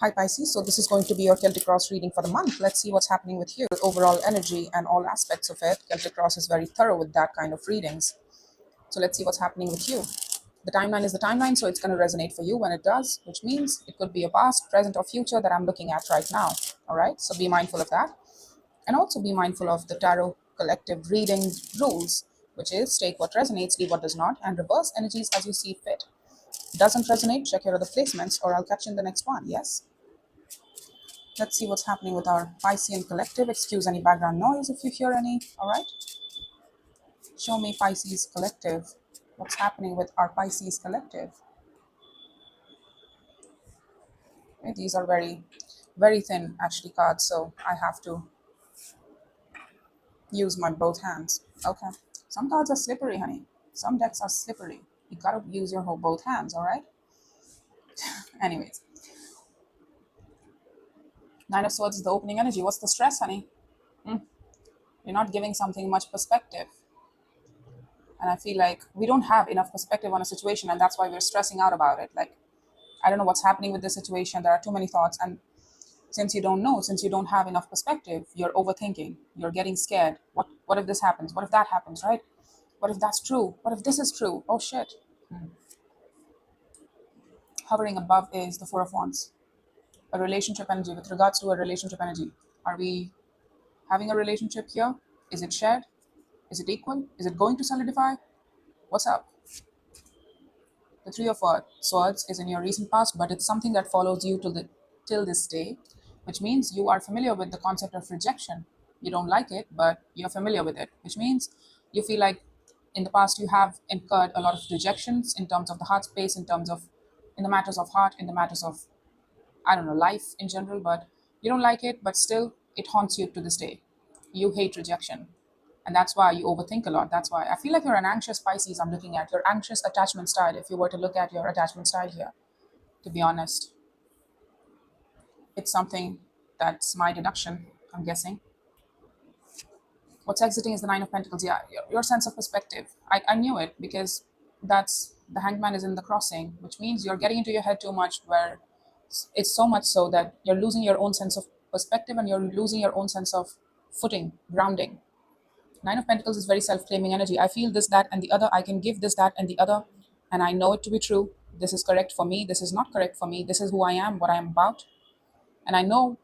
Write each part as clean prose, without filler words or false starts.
Hi Pisces, so this is going to be your Celtic Cross reading for the month. Let's see what's happening with you. Overall energy and all aspects of it. Celtic Cross is very thorough with that kind of readings. So let's see what's happening with you. The timeline is the timeline, so it's going to resonate for you when it does, which means it could be a past, present, or future that I'm looking at right now. All right, so be mindful of that. And also be mindful of the tarot collective reading rules, which is take what resonates, leave what does not, and reverse energies as you see fit. Doesn't resonate, check your other placements, or I'll catch you in the next one. Yes? Let's see what's happening with our Piscean collective. Excuse any background noise if you hear any. All right. Show me Pisces collective. What's happening with our Pisces collective? Okay, these are very, very thin actually cards, so I have to use my both hands. Okay. Some cards are slippery, honey. Some decks are slippery. You gotta use your whole both hands. All right. Anyways, Nine of Swords is the opening energy. What's the stress, honey? You're not giving something much perspective. And I feel like we don't have enough perspective on a situation, and that's why we're stressing out about it. Like, I don't know what's happening with this situation. There are too many thoughts. And since you don't know, since you don't have enough perspective, you're overthinking. You're getting scared. What if this happens? What if that happens, right? What if that's true? What if this is true? Oh, shit. Hovering above is the Four of Wands. A relationship energy. With regards to a relationship energy, are we having a relationship here? Is it shared? Is it equal? Is it going to solidify? What's up? The Three of Swords is in your recent past, but it's something that follows you till this day, which means you are familiar with the concept of rejection. You don't like it, but you're familiar with it, which means you feel like in the past you have incurred a lot of rejections in terms of the heart space, in the matters of heart, in the matters of, I don't know, life in general, but you don't like it, but still it haunts you to this day. You hate rejection. And that's why you overthink a lot. That's why I feel like you're an anxious Pisces. I'm looking at your anxious attachment style. If you were to look at your attachment style here, to be honest, it's something that's my deduction, I'm guessing. What's exiting is the Nine of Pentacles. Yeah, your sense of perspective. I knew it because that's the Hangman is in the crossing, which means you're getting into your head too much, where it's so much so that you're losing your own sense of perspective and you're losing your own sense of footing, grounding. Nine of Pentacles is very self-claiming energy. I feel this, that, and the other. I can give this, that, and the other, and I know it to be true. This is correct for me. This is not correct for me. This is who I am, what I am about. And I know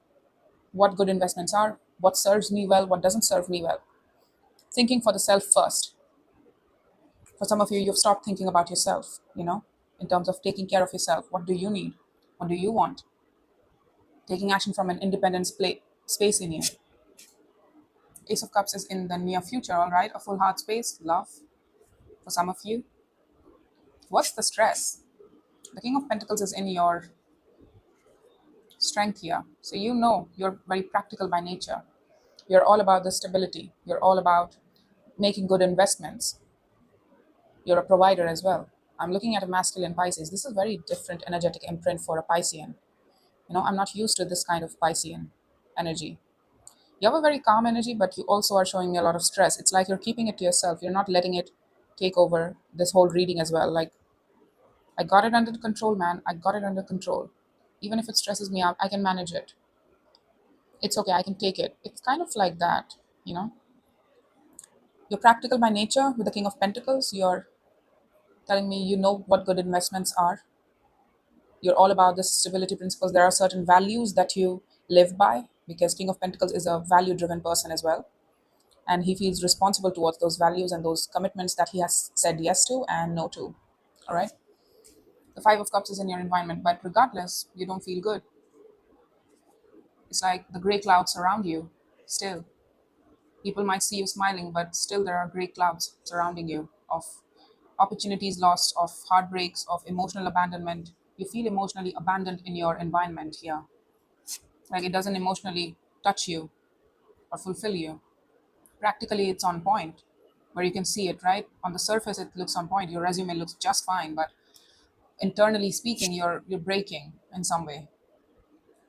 what good investments are, what serves me well, what doesn't serve me well. Thinking for the self first. For some of you, you've stopped thinking about yourself, in terms of taking care of yourself. What do you need? What do you want? Taking action from an independent space in you. Ace of Cups is in the near future, all right? A full heart space, love for some of you. What's the stress? The King of Pentacles is in your strength here. So you're very practical by nature. You're all about the stability. You're all about making good investments. You're a provider as well. I'm looking at a masculine Pisces. This is a very different energetic imprint for a Piscean. I'm not used to this kind of Piscean energy. You have a very calm energy, but you also are showing me a lot of stress. It's like you're keeping it to yourself. You're not letting it take over this whole reading as well. Like, I got it under control, man. I got it under control. Even if it stresses me out, I can manage it. It's okay. I can take it. It's kind of like that, you know. You're practical by nature with the King of Pentacles. You're telling me you know what good investments are. You're all about the stability principles. There are certain values that you live by because King of Pentacles is a value-driven person as well. And he feels responsible towards those values and those commitments that he has said yes to and no to. All right. The Five of Cups is in your environment, but regardless, you don't feel good. It's like the gray clouds surround you still. People might see you smiling, but still there are gray clouds surrounding you of opportunities lost, of heartbreaks, of emotional abandonment. You feel emotionally abandoned in your environment here. Like it doesn't emotionally touch you or fulfill you. Practically, it's on point where you can see it, right? On the surface, it looks on point. Your resume looks just fine, but internally speaking, you're breaking in some way.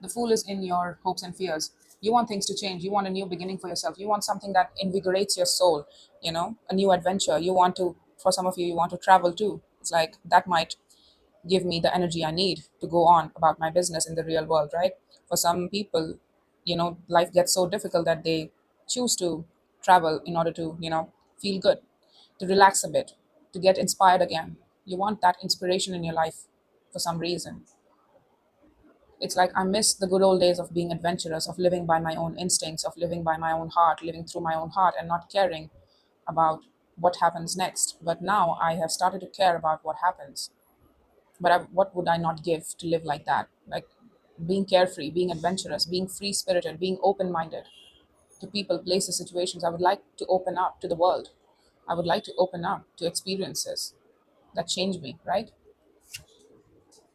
The Fool is in your hopes and fears. You want things to change. You want a new beginning for yourself. You want something that invigorates your soul, a new adventure. For some of you, you want to travel too. It's like that might give me the energy I need to go on about my business in the real world, right? For some people, life gets so difficult that they choose to travel in order to, feel good, to relax a bit, to get inspired again. You want that inspiration in your life for some reason. It's like I miss the good old days of being adventurous, of living by my own instincts, of living by my own heart, living through my own heart, and not caring about what happens next. But now I have started to care about what happens. But what would I not give to live like that? Like being carefree, being adventurous, being free spirited, being open minded to people, places, situations. I would like to open up to the world. I would like to open up to experiences that change me, right?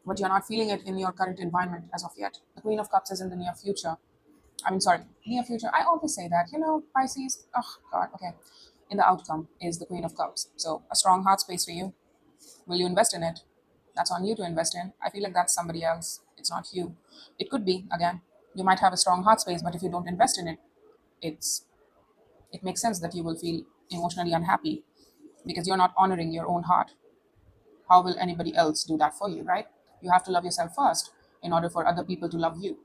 But you're not feeling it in your current environment as of yet. The Queen of Cups is in the near future. I mean, sorry, near future. I always say that, Pisces. Oh, God, okay. In the outcome is the Queen of Cups. So, a strong heart space for you. Will you invest in it? That's on you to invest in. I feel like that's somebody else. It's not you. It could be, again, you might have a strong heart space, but if you don't invest in it, it's it makes sense that you will feel emotionally unhappy because you're not honoring your own heart. How will anybody else do that for you, right? You have to love yourself first in order for other people to love you.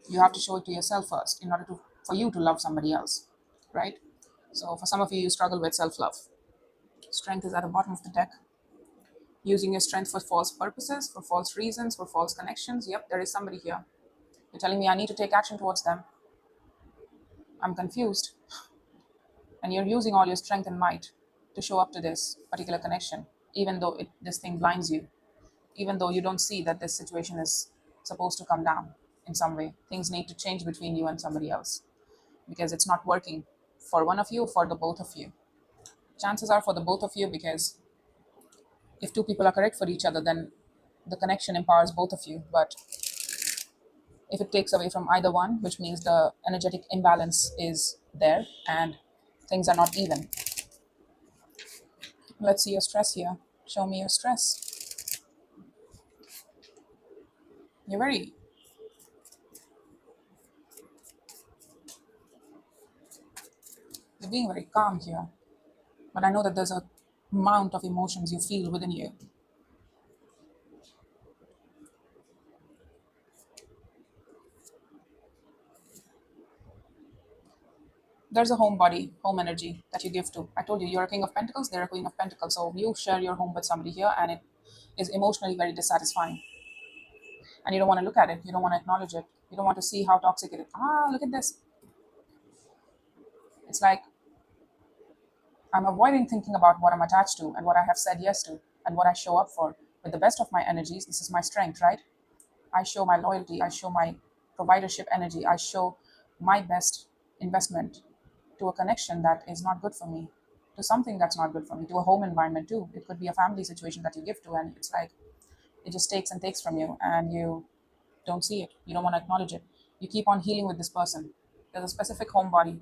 You have to show it to yourself first in order to for you to love somebody else, right? So for some of you, you struggle with self-love. Strength is at the bottom of the deck. Using your strength for false purposes, for false reasons, for false connections. Yep, there is somebody here. You're telling me I need to take action towards them. I'm confused. And you're using all your strength and might to show up to this particular connection, even though this thing blinds you, even though you don't see that this situation is supposed to come down in some way. Things need to change between you and somebody else because it's not working for one of you, for the both of you. Chances are for the both of you because if two people are correct for each other, then the connection empowers both of you. But if it takes away from either one, which means the energetic imbalance is there and things are not even. Let's see your stress here. Show me your stress. You're very, you're being very calm here. But I know that there's a amount of emotions you feel within you. There's a home body, home energy that you give to. I told you, you're a king of pentacles, they're a queen of pentacles. So you share your home with somebody here and it is emotionally very dissatisfying. And you don't want to look at it. You don't want to acknowledge it. You don't want to see how toxic it is. Ah, look at this. It's like I'm avoiding thinking about what I'm attached to and what I have said yes to and what I show up for. With the best of my energies, this is my strength, right? I show my loyalty. I show my providership energy. I show my best investment to a connection that is not good for me, to something that's not good for me, to a home environment too. It could be a family situation that you give to, and it's like it just takes and takes from you, and you don't see it. You don't want to acknowledge it. You keep on healing with this person. There's a specific home body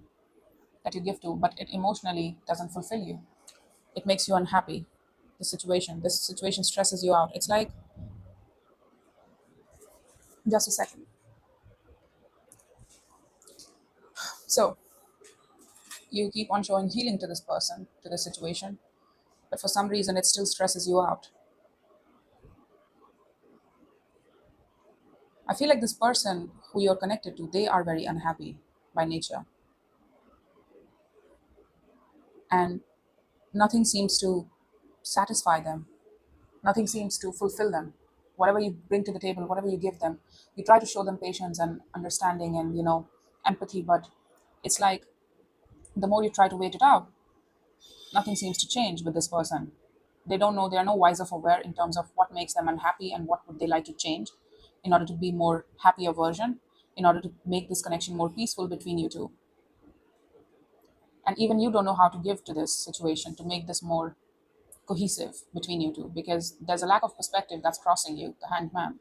that you give to, but it emotionally doesn't fulfill you. It makes you unhappy. This situation stresses you out. It's like, just a second. So you keep on showing healing to this person, to this situation, but for some reason it still stresses you out. I feel like this person who you're connected to, they are very unhappy by nature, and nothing seems to satisfy them. Nothing seems to fulfill them. Whatever you bring to the table, whatever you give them, you try to show them patience and understanding and empathy, but it's like the more you try to wait it out, nothing seems to change with this person. They don't know, they are no wiser for wear in terms of what makes them unhappy and what would they like to change in order to be more happier version, in order to make this connection more peaceful between you two. And even you don't know how to give to this situation to make this more cohesive between you two because there's a lack of perspective that's crossing you, the hanged man.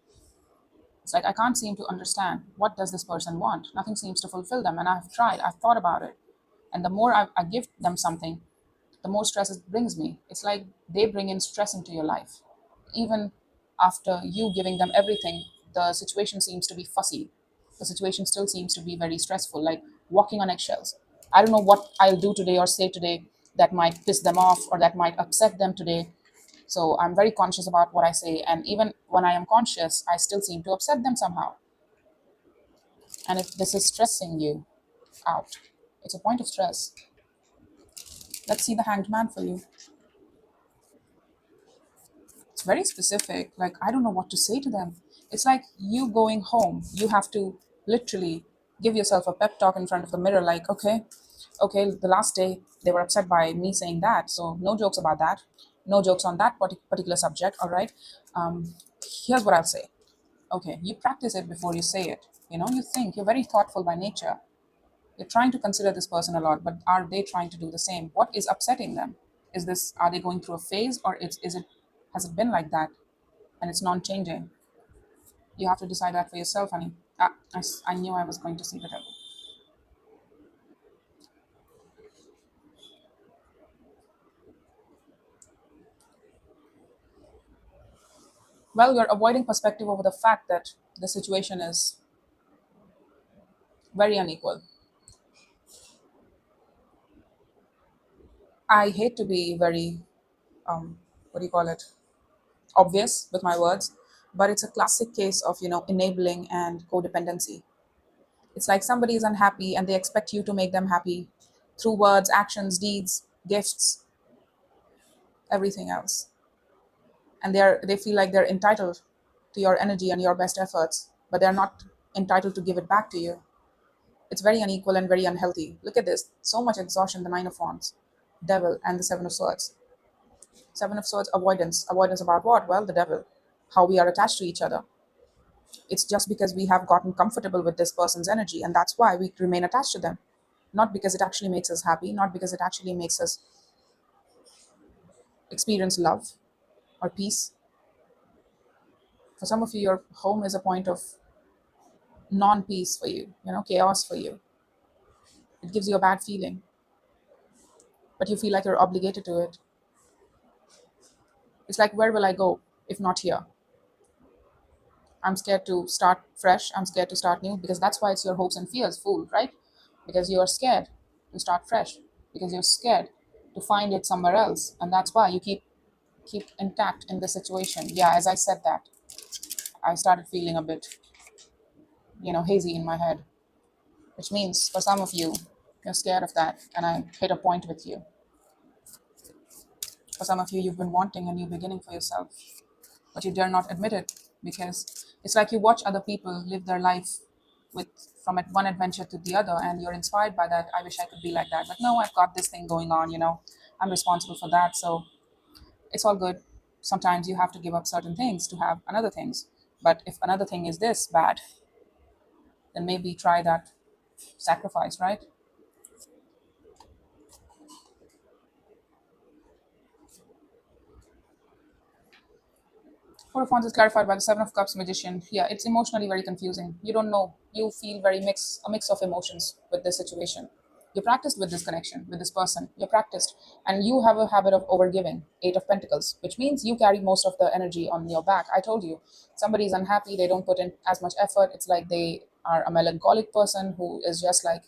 It's like I can't seem to understand what does this person want. Nothing seems to fulfill them, and I've tried, I've thought about it, and the more I give them something, the more stress it brings me. It's like they bring in stress into your life. Even after you giving them everything, the situation seems to be fussy. The situation still seems to be very stressful, like walking on eggshells. I don't know what I'll do today or say today that might piss them off or that might upset them today. So I'm very conscious about what I say. And even when I am conscious, I still seem to upset them somehow. And if this is stressing you out, it's a point of stress. Let's see the hanged man for you. It's very specific. Like, I don't know what to say to them. It's like you going home. You have to literally give yourself a pep talk in front of the mirror, like, okay, the last day they were upset by me saying that. So, no jokes about that. No jokes on that particular subject. All right. Here's what I'll say. Okay, you practice it before you say it. You think you're very thoughtful by nature. You're trying to consider this person a lot, but are they trying to do the same? What is upsetting them? Are they going through a phase, or has it been like that and it's non-changing? You have to decide that for yourself, honey. I knew I was going to see the devil. Well, you're avoiding perspective over the fact that the situation is very unequal. I hate to be very, what do you call it, obvious with my words, but it's a classic case of, enabling and codependency. It's like somebody is unhappy and they expect you to make them happy through words, actions, deeds, gifts, everything else. And they feel like they're entitled to your energy and your best efforts, but they're not entitled to give it back to you. It's very unequal and very unhealthy. Look at this. So much exhaustion, the Nine of Wands, Devil, and the Seven of Swords. Seven of Swords, avoidance. Avoidance about what? Well, the devil. How we are attached to each other. It's just because we have gotten comfortable with this person's energy, and that's why we remain attached to them. Not because it actually makes us happy, not because it actually makes us experience love or peace. For some of you, your home is a point of non peace for you, chaos for you. It gives you a bad feeling, but you feel like you're obligated to it. It's like, where will I go if not here? I'm scared to start fresh. I'm scared to start new, because that's why it's your hopes and fears, fool, right? Because you are scared to start fresh, because you're scared to find it somewhere else. And that's why you keep intact in the situation. Yeah, as I said that, I started feeling a bit, hazy in my head, which means for some of you, you're scared of that. And I hit a point with you. For some of you, you've been wanting a new beginning for yourself, but you dare not admit it, because it's like you watch other people live their life with from one adventure to the other, and you're inspired by that. I wish I could be like that, but no, I've got this thing going on. I'm responsible for that, so it's all good. Sometimes you have to give up certain things to have another things. But if another thing is this bad, then maybe try that sacrifice, right? Four of Wands is clarified by the Seven of Cups Magician. Yeah, it's emotionally very confusing. You don't know. You feel a mix of emotions with this situation. You practiced with this connection, with this person. You practiced. And you have a habit of overgiving. Eight of Pentacles, which means you carry most of the energy on your back. I told you, somebody is unhappy, they don't put in as much effort. It's like they are a melancholic person who is just like,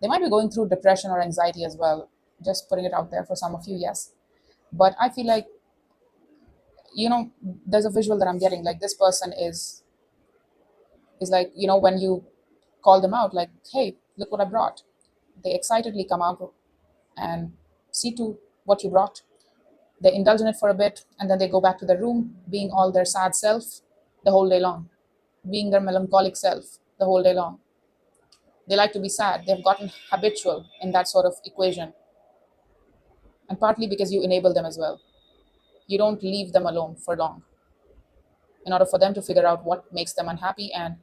they might be going through depression or anxiety as well. Just putting it out there for some of you, yes. But I feel like, there's a visual that I'm getting, like this person is like, when you call them out, like, hey, look what I brought, they excitedly come out and see to what you brought. They indulge in it for a bit, and then they go back to their room being all their sad self the whole day long, being their melancholic self the whole day long. They like to be sad. They've gotten habitual in that sort of equation, and partly because you enable them as well. You don't leave them alone for long in order for them to figure out what makes them unhappy, and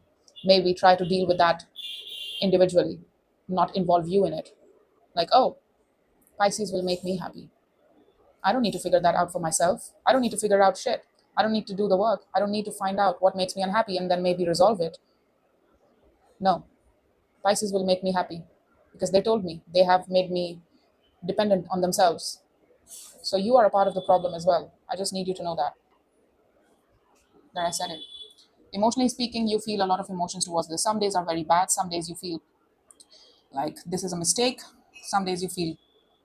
maybe try to deal with that individually, not involve you in it. Like, oh, Pisces will make me happy. I don't need to figure that out for myself. I don't need to figure out shit. I don't need to do the work. I don't need to find out what makes me unhappy and then maybe resolve it. No, Pisces will make me happy because they told me, they have made me dependent on themselves. So you are a part of the problem as well. I just need you to know that I said it. Emotionally speaking, you feel a lot of emotions towards this. Some days are very bad. Some days you feel like this is a mistake. Some days you feel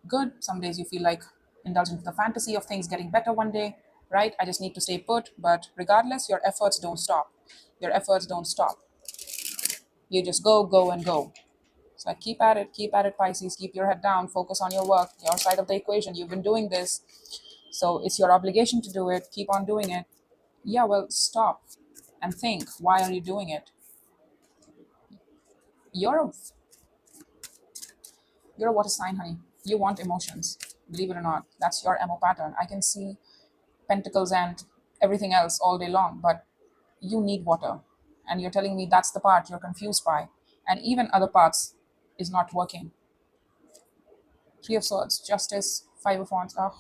good. Some days you feel like indulging in the fantasy of things getting better one day. right? I just need to stay put. But regardless, your efforts don't stop. Your efforts don't stop. You just go, go, and go. So like keep at it, Pisces. Keep your head down, focus on your work, your side of the equation. You've been doing this, so it's your obligation to do it. Keep on doing it. Yeah, well, stop and think. Why are you doing it? You're a you're a water sign, honey. You want emotions. Believe it or not, that's your MO pattern. I can see pentacles and everything else all day long, but you need water. And you're telling me that's the part you're confused by. And even other parts is not working. Three of Swords, Justice, Five of Wands. Oh,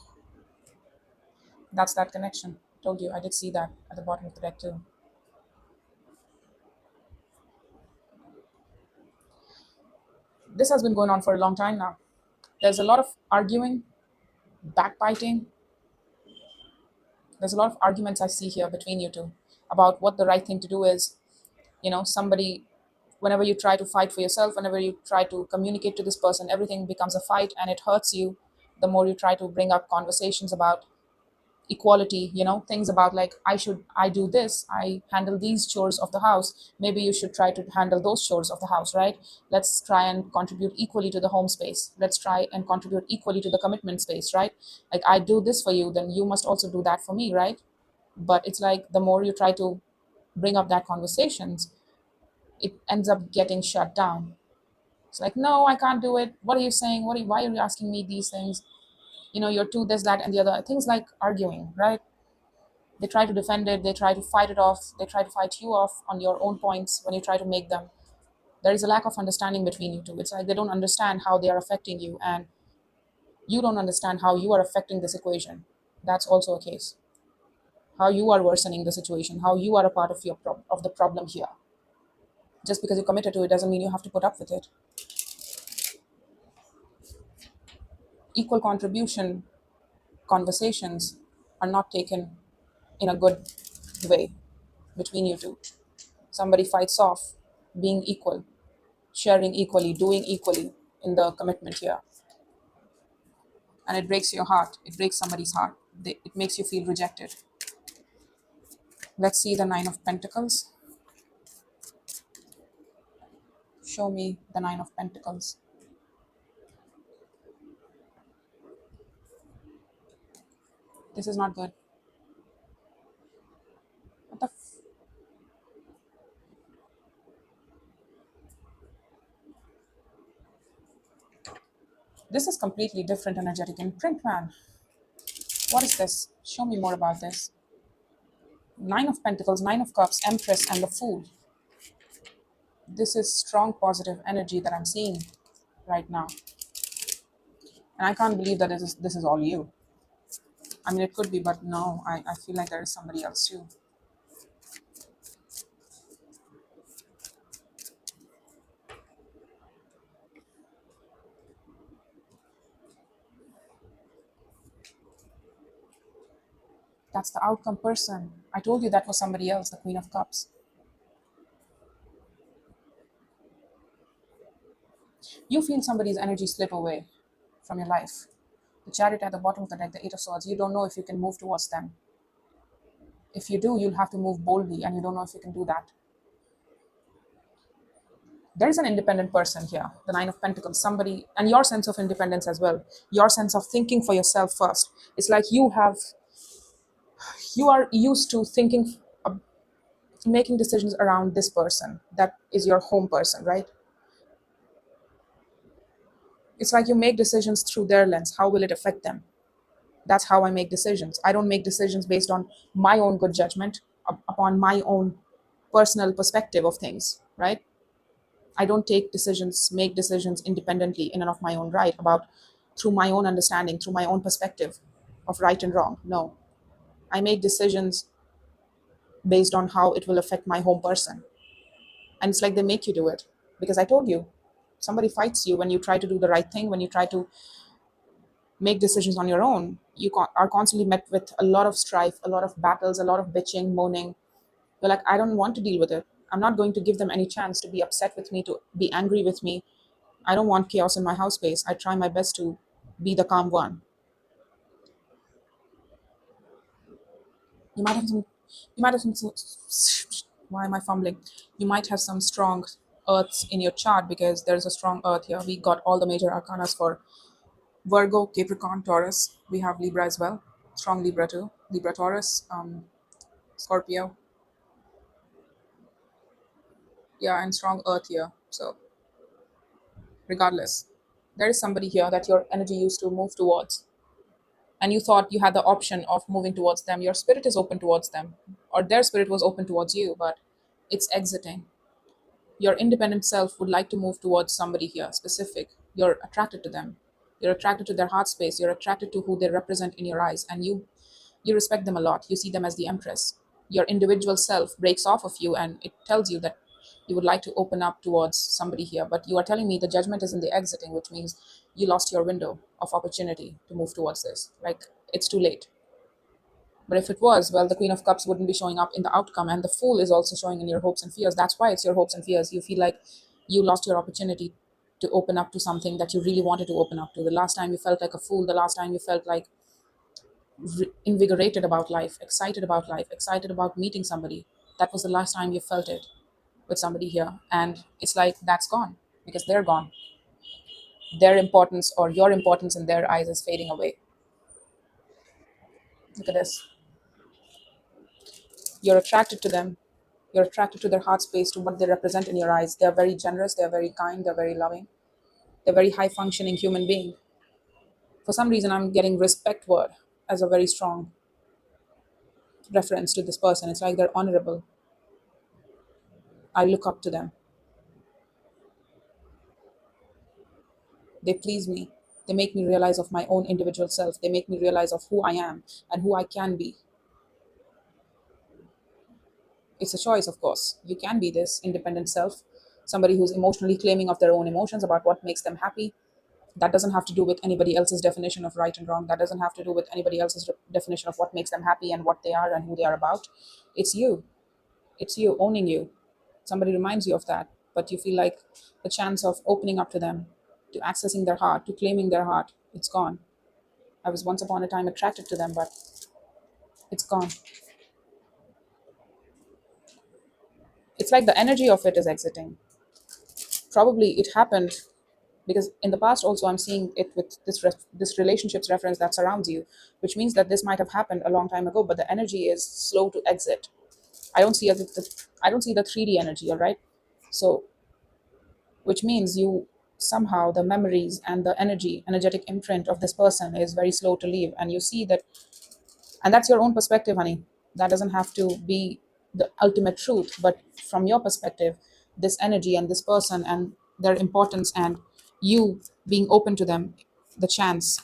that's that connection. Told you, I did see that at the bottom of the deck too. This has been going on for a long time now. There's a lot of arguing, backbiting. There's a lot of arguments I see here between you two about what the right thing to do is. Somebody, whenever you try to fight for yourself, whenever you try to communicate to this person, everything becomes a fight and it hurts you. The more you try to bring up conversations about equality, things about like I do this, I handle these chores of the house, maybe you should try to handle those chores of the house, right? Let's try and contribute equally to the home space, let's try and contribute equally to the commitment space, right? Like I do this for you, then you must also do that for me, right? But it's like the more you try to bring up that conversations, it ends up getting shut down. It's like, no, I can't do it. What are you saying? Why are you asking me these things? You're too this, that, and the other. Things like arguing, right? They try to defend it, they try to fight it off, they try to fight you off on your own points when you try to make them. There is a lack of understanding between you two. It's like they don't understand how they are affecting you, and you don't understand how you are affecting this equation. That's also a case. How you are worsening the situation, how you are a part of of the problem here. Just because you're committed to it doesn't mean you have to put up with it. Equal contribution conversations are not taken in a good way between you two. Somebody fights off being equal, sharing equally, doing equally in the commitment here. And it breaks your heart. It breaks somebody's heart. It makes you feel rejected. Let's see the Nine of Pentacles. Show me the Nine of Pentacles. This is not good. What the This is completely different energetic imprint, man. What is this? Show me more about this. Nine of Pentacles, Nine of Cups, Empress, and the Fool. This is strong positive energy that I'm seeing right now. And I can't believe that this is all you. I mean, it could be, but no, I feel like there is somebody else too. That's the outcome person. I told you that was somebody else, the Queen of Cups. You feel somebody's energy slip away from your life. The Chariot at the bottom of the deck, the Eight of Swords, you don't know if you can move towards them. If you do, you'll have to move boldly, and you don't know if you can do that. There is an independent person here, the Nine of Pentacles, somebody, and your sense of independence as well, your sense of thinking for yourself first. It's like you are used to thinking, making decisions around this person. That is your home person, right? It's like you make decisions through their lens. How will it affect them? That's how I make decisions. I don't make decisions based on my own good judgment, upon my own personal perspective of things, right? I don't make decisions independently in and of my own right, about through my own understanding, through my own perspective of right and wrong. No, I make decisions based on how it will affect my home person. And it's like they make you do it because I told you, somebody fights you when you try to do the right thing, when you try to make decisions on your own. You are constantly met with a lot of strife, a lot of battles, a lot of bitching, moaning. You're like, I don't want to deal with it. I'm not going to give them any chance to be upset with me, to be angry with me. I don't want chaos in my house space. I try my best to be the calm one. You might have some. You might have some. Why am I fumbling? You might have some strong earths in your chart because there's a strong earth here. We got all the major arcanas for Virgo, Capricorn, Taurus. We have Libra as well. Strong Libra too. Libra, Taurus, Scorpio. Yeah, and strong earth here. So regardless, there is somebody here that your energy used to move towards, and you thought you had the option of moving towards them. Your spirit is open towards them, or their spirit was open towards you, but it's exiting. Your independent self would like to move towards somebody here specific. You're attracted to them. You're attracted to their heart space. You're attracted to who they represent in your eyes, and you respect them a lot. You see them as the empress. Your individual self breaks off of you, and it tells you that you would like to open up towards somebody here. But you are telling me the judgment is in the exiting, which means you lost your window of opportunity to move towards this. Like, it's too late. But if it was, well, the Queen of Cups wouldn't be showing up in the outcome, and the Fool is also showing in your hopes and fears. That's why it's your hopes and fears. You feel like you lost your opportunity to open up to something that you really wanted to open up to. The last time you felt like a fool, the last time you felt like invigorated about life, excited about meeting somebody, that was the last time you felt it with somebody here. And it's like that's gone because they're gone. Their importance or your importance in their eyes is fading away. Look at this. You're attracted to them. You're attracted to their heart space, to what they represent in your eyes. They're very generous, they're very kind, they're very loving, they're very high functioning human being. For some reason, I'm getting respect word as a very strong reference to this person. It's like they're honorable. I look up to them. They please me. They make me realize of my own individual self. They make me realize of who I am and who I can be. It's a choice, of course. You can be this independent self, somebody who's emotionally claiming of their own emotions about what makes them happy. That doesn't have to do with anybody else's definition of right and wrong. That doesn't have to do with anybody else's definition of what makes them happy and what they are and who they are about. It's you. It's you owning you. Somebody reminds you of that, but you feel like the chance of opening up to them, to accessing their heart, to claiming their heart, it's gone. I was once upon a time attracted to them, but it's gone. It's like the energy of it is exiting. Probably it happened because in the past also I'm seeing it with this relationships reference that surrounds you, which means that this might have happened a long time ago, but the energy is slow to exit. I don't see I don't see the 3D energy, all right? So which means you somehow the memories and the energetic imprint of this person is very slow to leave, and you see that, and that's your own perspective, honey. That doesn't have to be the ultimate truth, but from your perspective, this energy and this person and their importance and you being open to them, the chance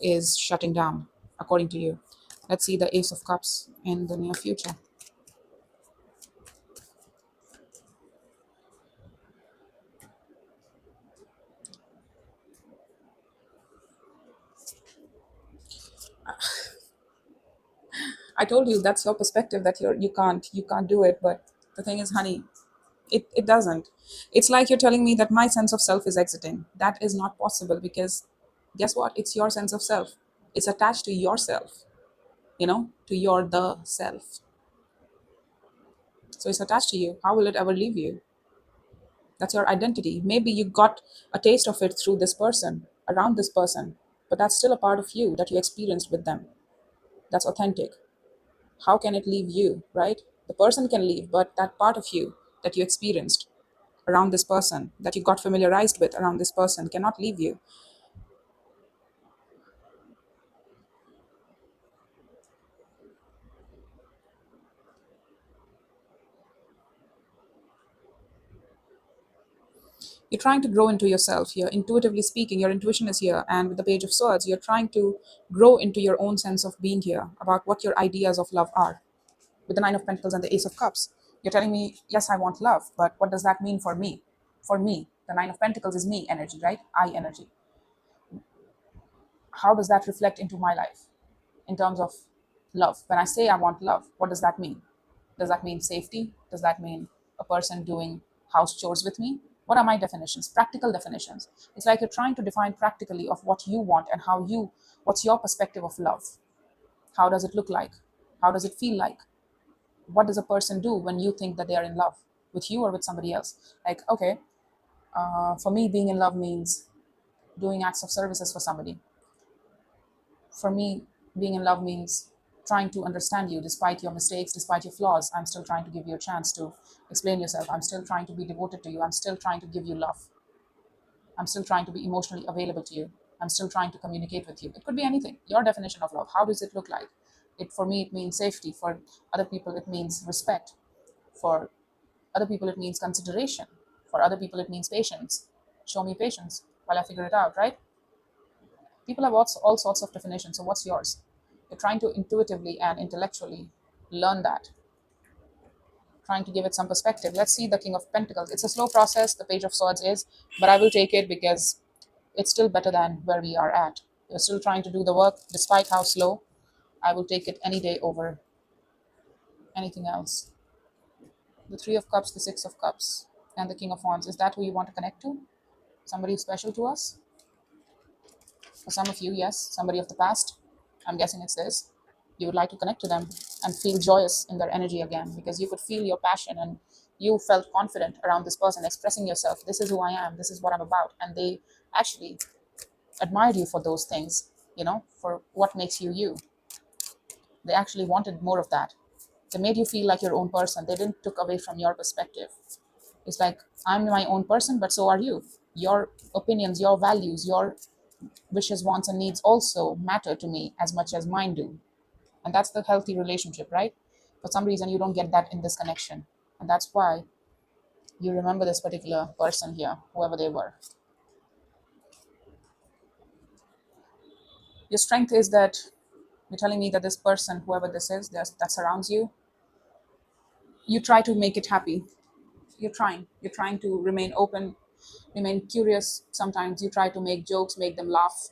is shutting down according to you. Let's see the Ace of Cups in the near future. I told you that's your perspective, that you can't do it, but the thing is, honey, it doesn't. It's like you're telling me that my sense of self is exiting. That is not possible because guess what? It's your sense of self. It's attached to yourself, to your the self. So it's attached to you. How will it ever leave you? That's your identity. Maybe you got a taste of it through this person, around this person, but that's still a part of you that you experienced with them. That's authentic. How can it leave you, right? The person can leave, but that part of you that you experienced around this person, that you got familiarized with around this person, cannot leave you. You're trying to grow into yourself. You're intuitively speaking, your intuition is here. And with the Page of Swords, you're trying to grow into your own sense of being here, about what your ideas of love are. With the Nine of Pentacles and the Ace of Cups, you're telling me, yes, I want love, but what does that mean for me? For me, the Nine of Pentacles is me energy, right? I energy. How does that reflect into my life in terms of love? When I say I want love, what does that mean? Does that mean safety? Does that mean a person doing house chores with me? What are my definitions? Practical definitions. It's like you're trying to define practically of what you want and what's your perspective of love? How does it look like? How does it feel like? What does a person do when you think that they are in love with you or with somebody else? Like, okay, for me, being in love means doing acts of services for somebody. For me, being in love means trying to understand you despite your mistakes, despite your flaws. I'm still trying to give you a chance to explain yourself. I'm still trying to be devoted to you. I'm still trying to give you love. I'm still trying to be emotionally available to you. I'm still trying to communicate with you. It could be anything. Your definition of love. How does it look like? It for me it means safety. For other people it means respect. For other people it means consideration. For other people it means patience. Show me patience while I figure it out, right? People have all sorts of definitions. So what's yours? You're trying to intuitively and intellectually learn that, trying to give it some perspective. Let's see the King of Pentacles. It's a slow process, the Page of Swords is, but I will take it because it's still better than where we are at. You're still trying to do the work despite how slow. I will take it any day over anything else. The Three of Cups, the Six of Cups, and the King of Wands. Is that who you want to connect to? Somebody special to us? For some of you, yes. Somebody of the past. I'm guessing it's this. You would like to connect to them and feel joyous in their energy again because you could feel your passion and you felt confident around this person, expressing yourself. This is who I am. This is what I'm about. And they actually admired you for those things, for what makes you you. They actually wanted more of that. They made you feel like your own person. They didn't took away from your perspective. It's like, I'm my own person, but so are you. Your opinions, your values, your wishes, wants, and needs also matter to me as much as mine do. And that's the healthy relationship, right? For some reason, you don't get that in this connection. And that's why you remember this particular person here, whoever they were. Your strength is that you're telling me that this person, whoever this is, that surrounds you, you try to make it happy. You're trying to remain open, remain curious. Sometimes you try to make jokes, make them laugh.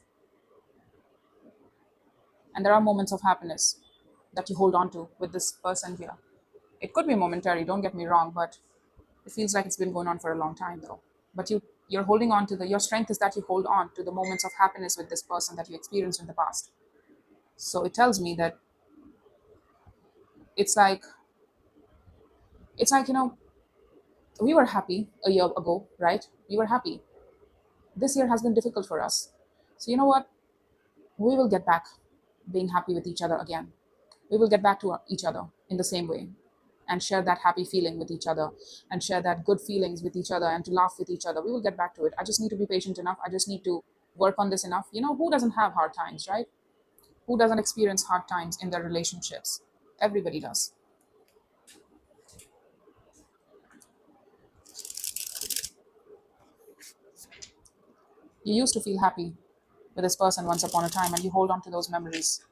And there are moments of happiness that you hold on to with this person here. It could be momentary, don't get me wrong, but it feels like it's been going on for a long time though. But you're holding on to your strength is that you hold on to the moments of happiness with this person that you experienced in the past. So it tells me that it's like it's like we were happy a year ago, right? We were happy. This year has been difficult for us. So you know what? We will get back being happy with each other again. We will get back to each other in the same way and share that happy feeling with each other and share that good feelings with each other and to laugh with each other. We will get back to it. I just need to be patient enough. I just need to work on this enough. Who doesn't have hard times, right? Who doesn't experience hard times in their relationships? Everybody does. You used to feel happy with this person once upon a time and you hold on to those memories.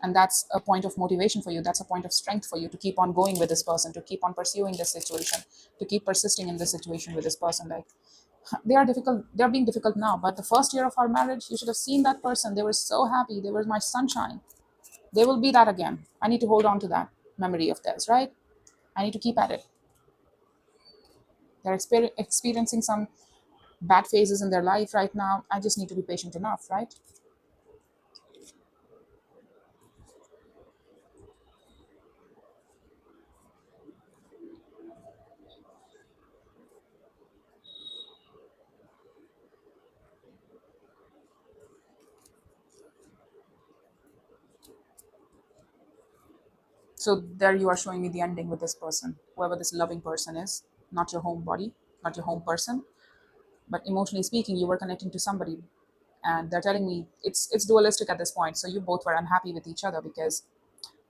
And that's a point of motivation for you. That's a point of strength for you to keep on going with this person, to keep on pursuing this situation, to keep persisting in this situation with this person. Like, they are difficult, they're being difficult now, but the first year of our marriage, you should have seen that person. They were so happy. They were my sunshine. They will be that again. I need to hold on to that memory of theirs, right? I need to keep at it. They're experiencing some bad phases in their life right now. I just need to be patient enough, right? So there you are showing me the ending with this person, whoever this loving person is, not your home body, not your home person, but emotionally speaking, you were connecting to somebody, and they're telling me it's dualistic at this point. So you both were unhappy with each other because,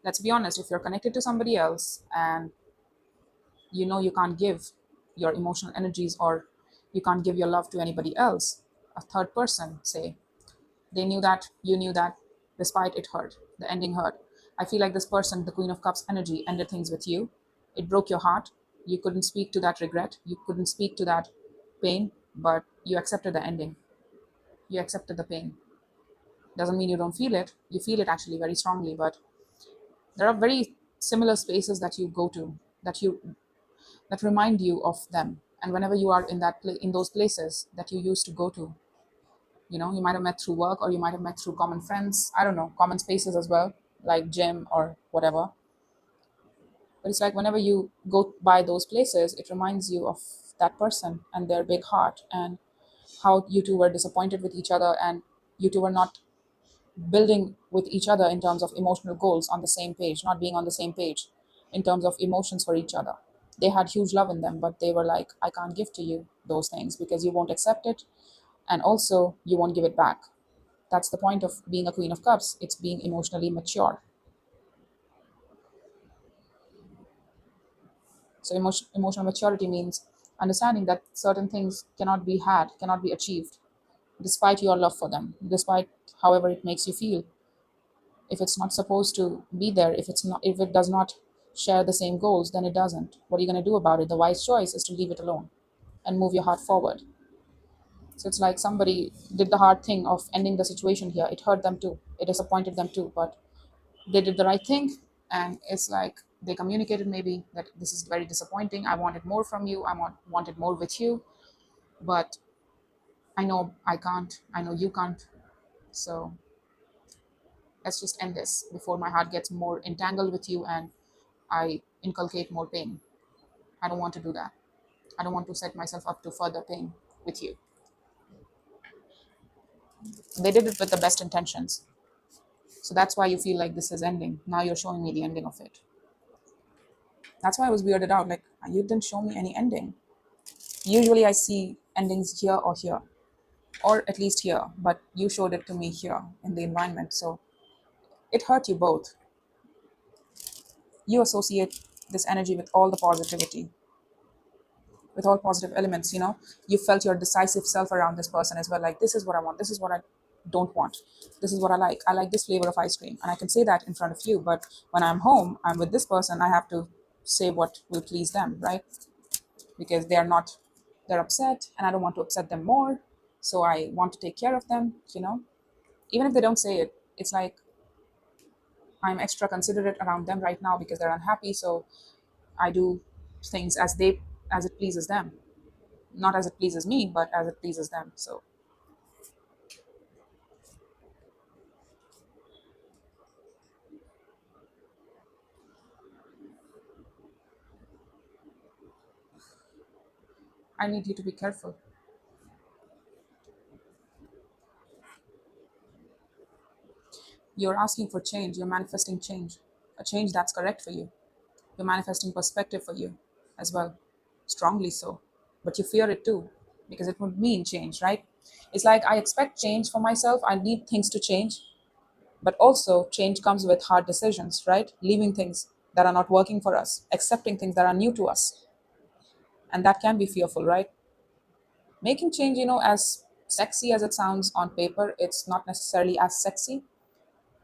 let's be honest, if you're connected to somebody else and you can't give your emotional energies or you can't give your love to anybody else, a third person, say, they knew that, you knew that, despite it hurt. The ending hurt. I feel like this person, the Queen of Cups energy, ended things with you. It broke your heart. You couldn't speak to that regret. You couldn't speak to that pain, but you accepted the ending. You accepted the pain. Doesn't mean you don't feel it. You feel it actually very strongly, but there are very similar spaces that you go to that remind you of them. And whenever you are in those places that you used to go to, you might have met through work or you might have met through common friends. I don't know, common spaces as well. like gym or whatever. But it's like whenever you go by those places, it reminds you of that person and their big heart, and how you two were disappointed with each other, and you two were not building with each other in terms of emotional goals on the same page, not being on the same page in terms of emotions for each other. They had huge love in them, but they were like, I can't give to you those things because you won't accept it, and also you won't give it back. That's the point of being a Queen of Cups. It's being emotionally mature. So emotional maturity means understanding that certain things cannot be had, cannot be achieved, despite your love for them, despite however it makes you feel. If it's not supposed to be there, if it does not share the same goals, then it doesn't. What are you going to do about it? The wise choice is to leave it alone and move your heart forward. So it's like somebody did the hard thing of ending the situation here. It hurt them too, it disappointed them too, but they did the right thing. And it's like they communicated maybe that this is very disappointing, I wanted more from you, wanted more with you, but I know I can't, I know you can't. So let's just end this before my heart gets more entangled with you and I inculcate more pain. I don't want to do that. I don't want to set myself up to further pain with you. They did it with the best intentions. So that's why you feel like this is ending. Now you're showing me the ending of it. That's why I was weirded out. Like, you didn't show me any ending. Usually I see endings here or here, or at least here, but you showed it to me here in the environment. So it hurt you both. You associate this energy with all the positivity, with all positive elements. You felt your decisive self around this person as well. Like, this is what I want, this is what I don't want, this is what I like this flavor of ice cream, and I can say that in front of you, but when I'm home, I'm with this person, I have to say what will please them, right? Because they're upset and I don't want to upset them more, so I want to take care of them. Even if they don't say it, it's like I'm extra considerate around them right now because they're unhappy, so I do things as it pleases them, not as it pleases me, but as it pleases them. So I need you to be careful. You're asking for change, you're manifesting change, a change that's correct for you. You're manifesting perspective for you as well, strongly so. But you fear it too, because it would mean change, right? It's like I expect change for myself, I need things to change, but also change comes with hard decisions, right? Leaving things that are not working for us, accepting things that are new to us, and that can be fearful, right? Making change, as sexy as it sounds on paper, it's not necessarily as sexy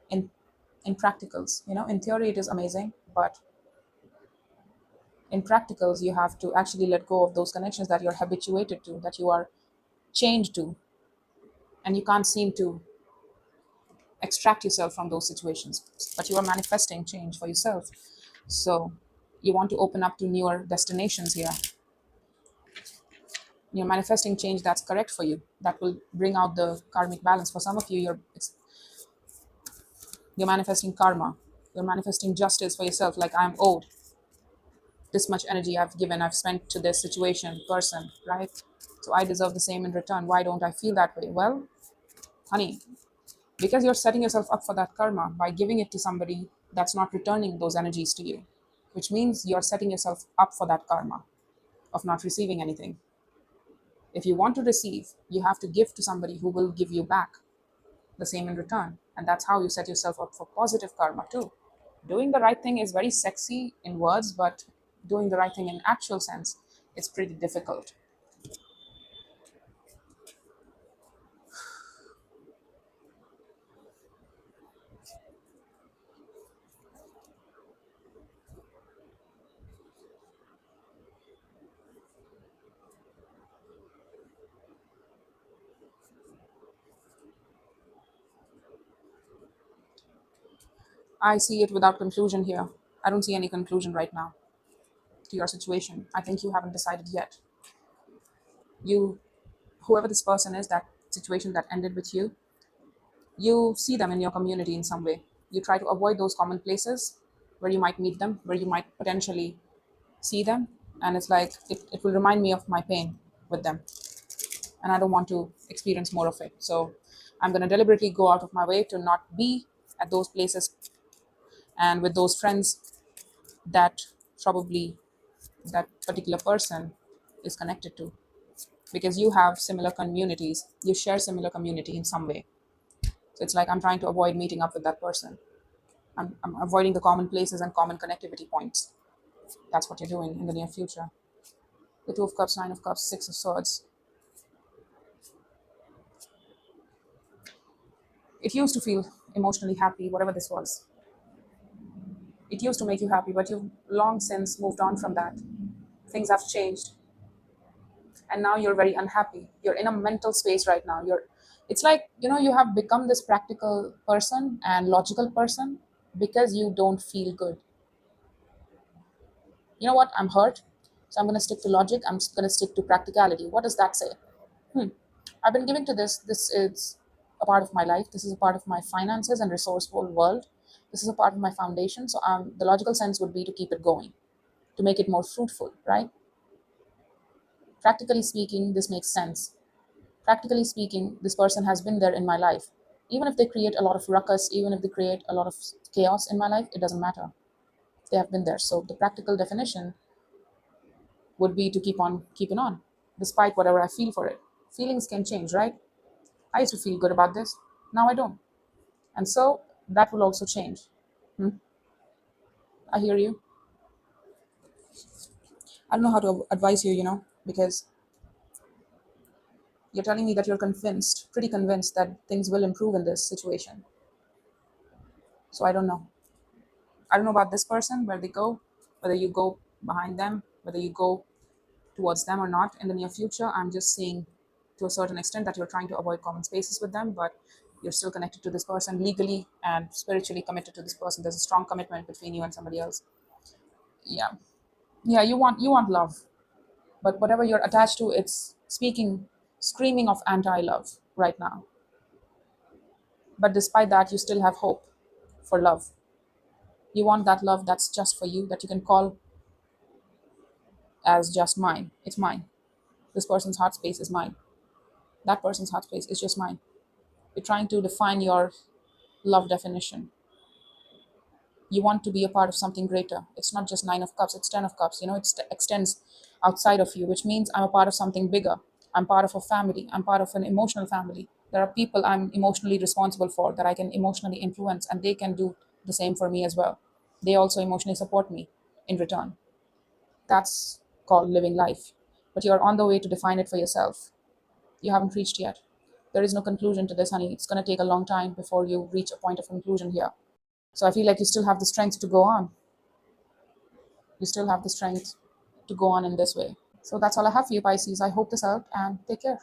in practicals. In theory it is amazing, but in practicals you have to actually let go of those connections that you're habituated to, that you are chained to, and you can't seem to extract yourself from those situations. But you are manifesting change for yourself, so you want to open up to newer destinations here. You're manifesting change that's correct for you, that will bring out the karmic balance. For some of you, you're manifesting karma, you're manifesting justice for yourself. Like, I'm owed this much energy, I've spent to this situation, person, right? So I deserve the same in return. Why don't I feel that way? Well, honey, because you're setting yourself up for that karma by giving it to somebody that's not returning those energies to you, which means you're setting yourself up for that karma of not receiving anything. If you want to receive, you have to give to somebody who will give you back the same in return. And that's how you set yourself up for positive karma too. Doing the right thing is very sexy in words, but doing the right thing in actual sense, it's pretty difficult. I see it without conclusion here. I don't see any conclusion right now to your situation. I think you haven't decided yet. You, whoever this person is, that situation that ended with you see them in your community in some way. You try to avoid those common places where you might meet them, where you might potentially see them. And it's like it will remind me of my pain with them. And I don't want to experience more of it. So I'm going to deliberately go out of my way to not be at those places and with those friends that probably that particular person is connected to, because you have similar communities, you share similar community in some way. So it's like I'm trying to avoid meeting up with that person. I'm avoiding the common places and common connectivity points. That's what you're doing in the near future. The Two of Cups, Nine of Cups, Six of Swords. It used to feel emotionally happy, whatever this was. It used to make you happy, but you've long since moved on from that. Things have changed. And now you're very unhappy. You're in a mental space right now. It's like, you have become this practical person and logical person because you don't feel good. You know what? I'm hurt. So I'm going to stick to logic. I'm going to stick to practicality. What does that say? I've been giving to this. This is a part of my life. This is a part of my finances and resourceful world. This is a part of my foundation. So the logical sense would be to keep it going, to make it more fruitful, right? Practically speaking, this makes sense. Practically speaking, this person has been there in my life. Even if they create a lot of ruckus, even if they create a lot of chaos in my life, it doesn't matter. They have been there. So the practical definition would be to keep on keeping on, despite whatever I feel for it. Feelings can change, right? I used to feel good about this. Now I don't. And so that will also change. I hear you. I don't know how to advise you, because you're telling me that you're convinced, pretty convinced that things will improve in this situation. So I don't know. I don't know about this person, where they go, whether you go behind them, whether you go towards them or not in the near future. I'm just seeing to a certain extent that you're trying to avoid common spaces with them, but you're still connected to this person, legally and spiritually committed to this person. There's a strong commitment between you and somebody else. Yeah. Yeah, you want love, but whatever you're attached to, it's screaming of anti-love right now. But despite that, you still have hope for love. You want that love that's just for you, that you can call as just mine. It's mine. This person's heart space is mine. That person's heart space is just mine. You're trying to define your love definition. You want to be a part of something greater. It's not just Nine of Cups, it's Ten of Cups. It extends outside of you, which means I'm a part of something bigger. I'm part of a family. I'm part of an emotional family. There are people I'm emotionally responsible for, that I can emotionally influence, and they can do the same for me as well. They also emotionally support me in return. That's called living life. But you're on the way to define it for yourself. You haven't reached yet. There is no conclusion to this, honey. It's going to take a long time before you reach a point of conclusion here. So I feel like you still have the strength to go on. You still have the strength to go on in this way. So that's all I have for you, Pisces. I hope this helped, and take care.